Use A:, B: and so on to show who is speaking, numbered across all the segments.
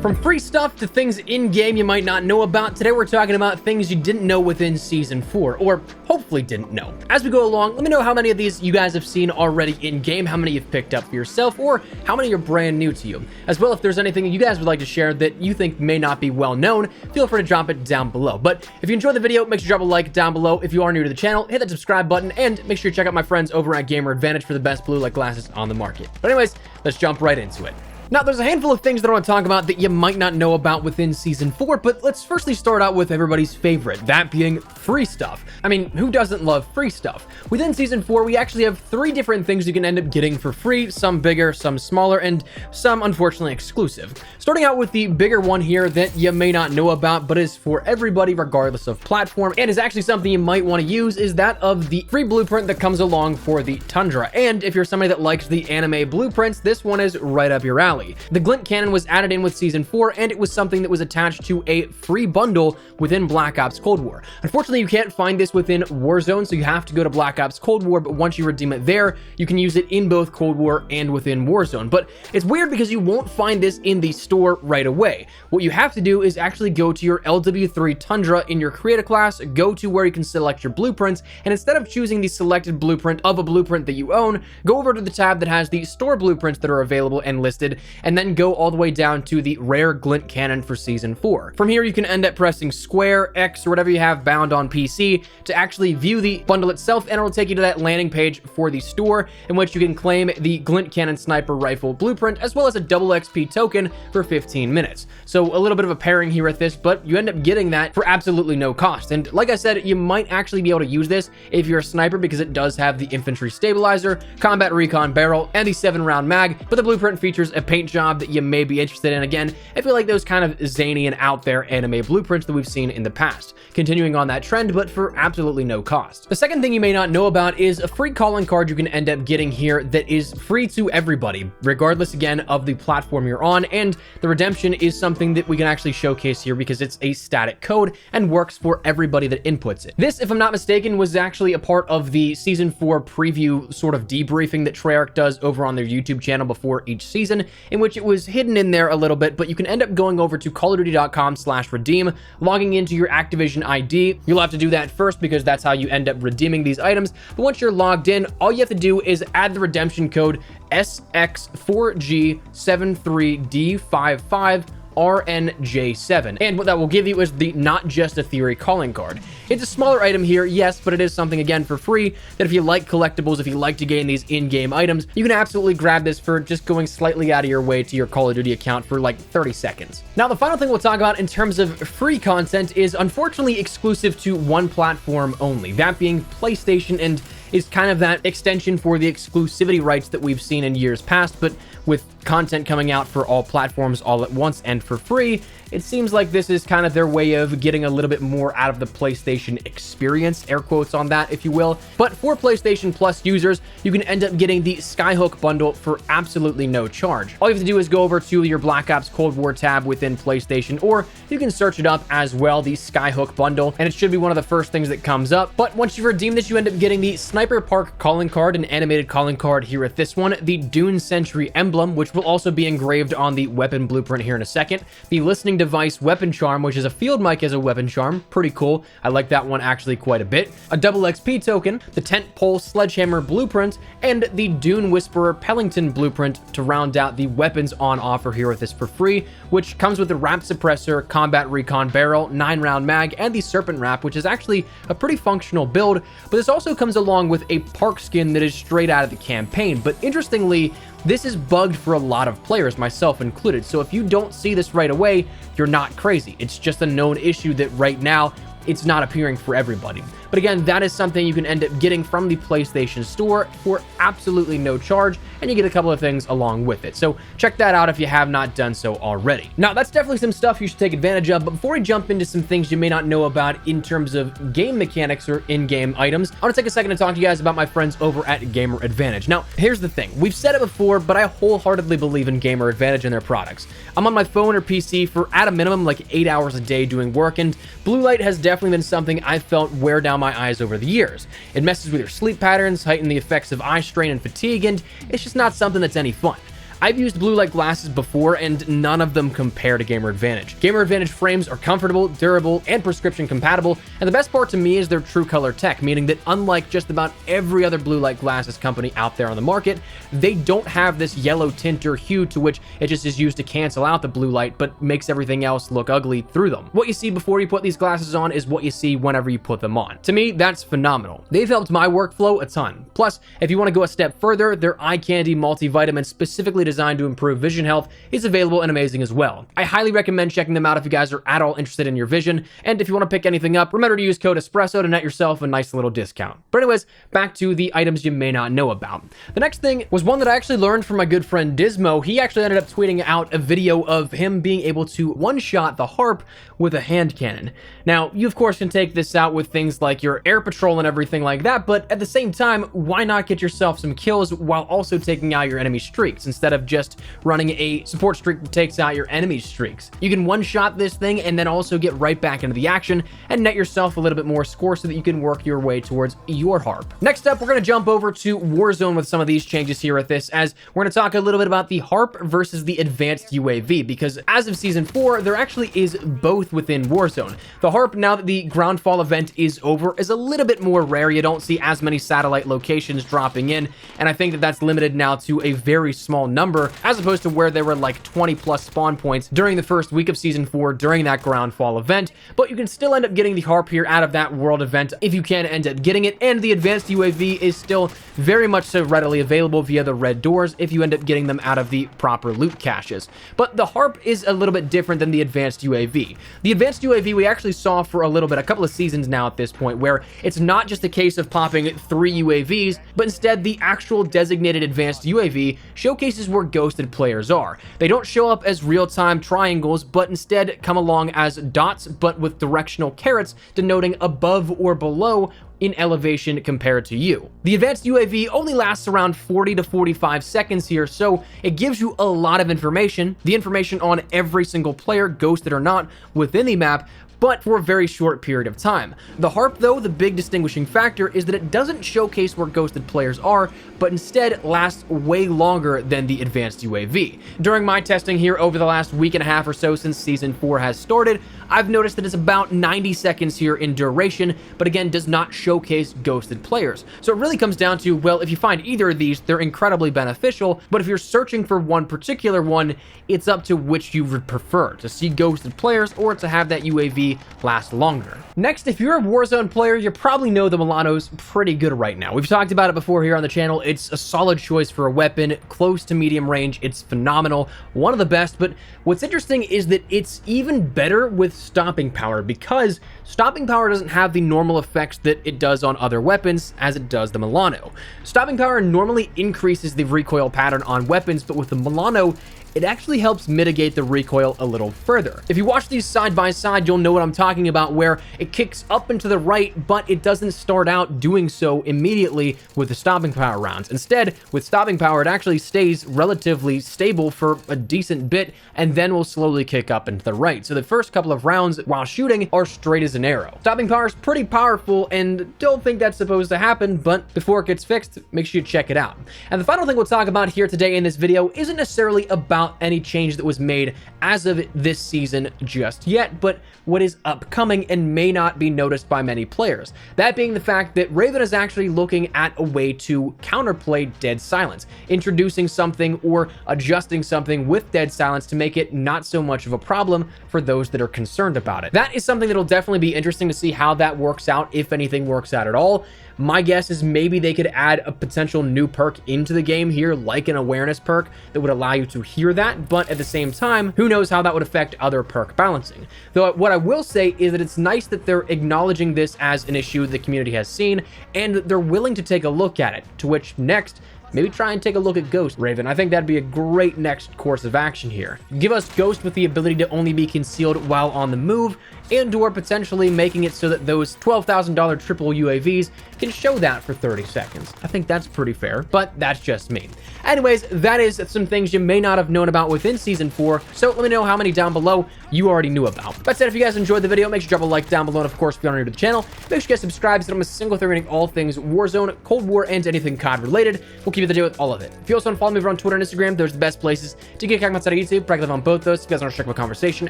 A: From free stuff to things in-game you might not know about, today we're talking about things you didn't know within Season 4, or hopefully didn't know. As we go along, let me know how many of these you guys have seen already in-game, how many you've picked up for yourself, or how many are brand new to you. As well, if there's anything you guys would like to share that you think may not be well known, feel free to drop it down below. But if you enjoyed the video, make sure you drop a like down below. If you are new to the channel, hit that subscribe button, and make sure you check out my friends over at Gamer Advantage for the best blue light glasses on the market. But anyways, let's jump right into it. Now, there's a handful of things that I want to talk about that you might not know about within Season 4, but let's firstly start out with everybody's favorite, that being free stuff. I mean, who doesn't love free stuff? Within Season 4, we actually have 3 different things you can end up getting for free, some bigger, some smaller, and some unfortunately exclusive. Starting out with the bigger one here that you may not know about, but is for everybody regardless of platform, and is actually something you might want to use, is that of the free blueprint that comes along for the Tundra. And if you're somebody that likes the anime blueprints, this one is right up your alley. The glint cannon was added in with Season 4, and it was something that was attached to a free bundle within Black Ops Cold War. Unfortunately, you can't find this within Warzone, so you have to go to Black Ops Cold War, but once you redeem it there, you can use it in both Cold War and within Warzone. But it's weird because you won't find this in the store right away. What you have to do is actually go to your LW3 Tundra in your Creator class, go to where you can select your blueprints, and instead of choosing the selected blueprint of a blueprint that you own, go over to the tab that has the store blueprints that are available and listed, and then go all the way down to the rare glint cannon for Season 4. From here, you can end up pressing square, X, or whatever you have bound on PC to actually view the bundle itself, and it'll take you to that landing page for the store in which you can claim the glint cannon sniper rifle blueprint as well as a double XP token for 15 minutes. So a little bit of a pairing here with this, but you end up getting that for absolutely no cost. And like I said, you might actually be able to use this if you're a sniper because it does have the infantry stabilizer, combat recon barrel, and the 7-round mag, but the blueprint features a paint job that you may be interested in. Again, I feel like those kind of zany and out there anime blueprints that we've seen in the past. Continuing on that trend, but for absolutely no cost. The second thing you may not know about is a free calling card you can end up getting here that is free to everybody, regardless again of the platform you're on, and the redemption is something that we can actually showcase here because it's a static code and works for everybody that inputs it. This, if I'm not mistaken, was actually a part of the Season 4 preview sort of debriefing that Treyarch does over on their YouTube channel before each season, in which it was hidden in there a little bit, but you can end up going over to callofduty.com/redeem, logging into your Activision ID. You'll have to do that first because that's how you end up redeeming these items. But once you're logged in, all you have to do is add the redemption code SX4G73D55 RNJ7, and what that will give you is the Not Just a Theory calling card. It's a smaller item here, yes, but it is something again for free that if you like collectibles, if you like to gain these in-game items, you can absolutely grab this for just going slightly out of your way to your Call of Duty account for like 30 seconds. Now, the final thing we'll talk about in terms of free content is unfortunately exclusive to one platform only, that being PlayStation, and is kind of that extension for the exclusivity rights that we've seen in years past, but with content coming out for all platforms all at once and for free, it seems like this is kind of their way of getting a little bit more out of the PlayStation experience, air quotes on that, if you will. But for PlayStation Plus users, you can end up getting the Skyhook Bundle for absolutely no charge. All you have to do is go over to your Black Ops Cold War tab within PlayStation, or you can search it up as well, the Skyhook Bundle, and it should be one of the first things that comes up. But once you redeem this, you end up getting the Sniper Park calling card, an animated calling card here at this one, the Dune Sentry emblem, which will also be engraved on the weapon blueprint here in a second, the listening device weapon charm, which is a field mic as a weapon charm, pretty cool. I like that one actually quite a bit. A double XP token, the tent pole sledgehammer blueprint, and the Dune Whisperer Pellington blueprint to round out the weapons on offer here with this for free, which comes with the wrap suppressor, combat recon barrel, 9-round mag, and the serpent wrap, which is actually a pretty functional build. But this also comes along with a park skin that is straight out of the campaign. But interestingly, this is bugged for a lot of players, myself included. So if you don't see this right away, you're not crazy. It's just a known issue that right now it's not appearing for everybody. But again, that is something you can end up getting from the PlayStation Store for absolutely no charge, and you get a couple of things along with it. So check that out if you have not done so already. Now, that's definitely some stuff you should take advantage of, but before we jump into some things you may not know about in terms of game mechanics or in-game items, I want to take a second to talk to you guys about my friends over at Gamer Advantage. Now, here's the thing. We've said it before, but I wholeheartedly believe in Gamer Advantage and their products. I'm on my phone or PC for, at a minimum, like 8 hours a day doing work, and blue light has definitely been something I felt wear down my eyes over the years. It messes with your sleep patterns, heighten the effects of eye strain and fatigue, and it's just not something that's any fun. I've used blue light glasses before, and none of them compare to Gamer Advantage. Gamer Advantage frames are comfortable, durable, and prescription compatible, and the best part to me is their true color tech, meaning that unlike just about every other blue light glasses company out there on the market, they don't have this yellow tint or hue to which it just is used to cancel out the blue light, but makes everything else look ugly through them. What you see before you put these glasses on is what you see whenever you put them on. To me, that's phenomenal. They've helped my workflow a ton. Plus, if you want to go a step further, their eye candy multivitamin specifically designed to improve vision health is available and amazing as well. I highly recommend checking them out if you guys are at all interested in your vision, and if you want to pick anything up, remember to use code ESPRESSO to net yourself a nice little discount. But anyways, back to the items you may not know about. The next thing was one that I actually learned from my good friend Dismo. He actually ended up tweeting out a video of him being able to one-shot the Harp with a hand cannon. Now, you of course can take this out with things like your air patrol and everything like that, but at the same time, why not get yourself some kills while also taking out your enemy streaks instead of just running a support streak that takes out your enemy streaks? You can one-shot this thing and then also get right back into the action and net yourself a little bit more score so that you can work your way towards your Harp. Next up, we're going to jump over to Warzone with some of these changes here at this, as we're going to talk a little bit about the Harp versus the advanced UAV, because as of Season 4, there actually is both within Warzone. The Harp, now that the groundfall event is over, is a little bit more rare. You don't see as many satellite locations dropping in, and I think that that's limited now to a very small number, as opposed to where there were like 20 plus spawn points during the first week of Season 4 during that groundfall event. But you can still end up getting the Harp here out of that world event if you can end up getting it, and the advanced UAV is still very much so readily available via the red doors if you end up getting them out of the proper loot caches. But the Harp is a little bit different than the advanced UAV. The advanced UAV we actually saw for a couple of seasons now at this point, where it's not just a case of popping 3 UAVs, but instead the actual designated advanced UAV showcases where ghosted players are. They don't show up as real-time triangles, but instead come along as dots, but with directional carrots denoting above or below in elevation compared to you. The advanced UAV only lasts around 40 to 45 seconds here, so it gives you a lot of information, the information on every single player, ghosted or not, within the map, but for a very short period of time. The Harp, though, the big distinguishing factor is that it doesn't showcase where ghosted players are, but instead lasts way longer than the advanced UAV. During my testing here over the last week and a half or so since Season 4 has started, I've noticed that it's about 90 seconds here in duration, but again, does not showcase ghosted players. So it really comes down to, well, if you find either of these, they're incredibly beneficial, but if you're searching for one particular one, it's up to which you would prefer, to see ghosted players or to have that UAV last longer. Next, if you're a Warzone player, you probably know the Milano's pretty good right now. We've talked about it before here on the channel. It's a solid choice for a weapon, close to medium range. It's phenomenal, one of the best, but what's interesting is that it's even better with stopping power, because stopping power doesn't have the normal effects that it does on other weapons as it does the Milano. Stopping power normally increases the recoil pattern on weapons, but with the Milano, it actually helps mitigate the recoil a little further. If you watch these side by side, you'll know what I'm talking about, where it kicks up and to the right, but it doesn't start out doing so immediately with the stopping power rounds. Instead, with stopping power, it actually stays relatively stable for a decent bit and then will slowly kick up and to the right. So the first couple of rounds while shooting are straight as an arrow. Stopping power is pretty powerful, and don't think that's supposed to happen, but before it gets fixed, make sure you check it out. And the final thing we'll talk about here today in this video isn't necessarily about any change that was made as of this season just yet, but what is upcoming and may not be noticed by many players. That being the fact that Raven is actually looking at a way to counterplay dead silence, introducing something or adjusting something with dead silence to make it not so much of a problem for those that are concerned about it. That is something that'll definitely be interesting to see how that works out, if anything works out at all. My guess is maybe they could add a potential new perk into the game here, like an awareness perk that would allow you to hear that, but at the same time, who knows how that would affect other perk balancing. Though what I will say is that it's nice that they're acknowledging this as an issue the community has seen, and they're willing to take a look at it, to which next, maybe try and take a look at Ghost, Raven. I think that'd be a great next course of action here. Give us Ghost with the ability to only be concealed while on the move, and or potentially making it so that those $12,000 triple UAVs can show that for 30 seconds. I think that's pretty fair, but that's just me. Anyways, that is some things you may not have known about within Season 4, so let me know how many down below you already knew about. That said, if you guys enjoyed the video, make sure to drop a like down below, and of course, if you're new to the channel, make sure you guys subscribe so you don't miss a single thing regarding all things Warzone, Cold War, and anything COD related. We'll keep you up to date with all of it. If you also want to follow me over on Twitter and Instagram, those are the best places to get back outside of YouTube. Probably live on both those. If you guys want to strike up a conversation,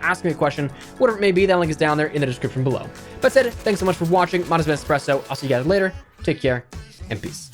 A: ask me a question, whatever it may be, that link is down there in the description below. That said, thanks so much for watching. My name has been Espresso. I'll see you guys later. Take care, and peace.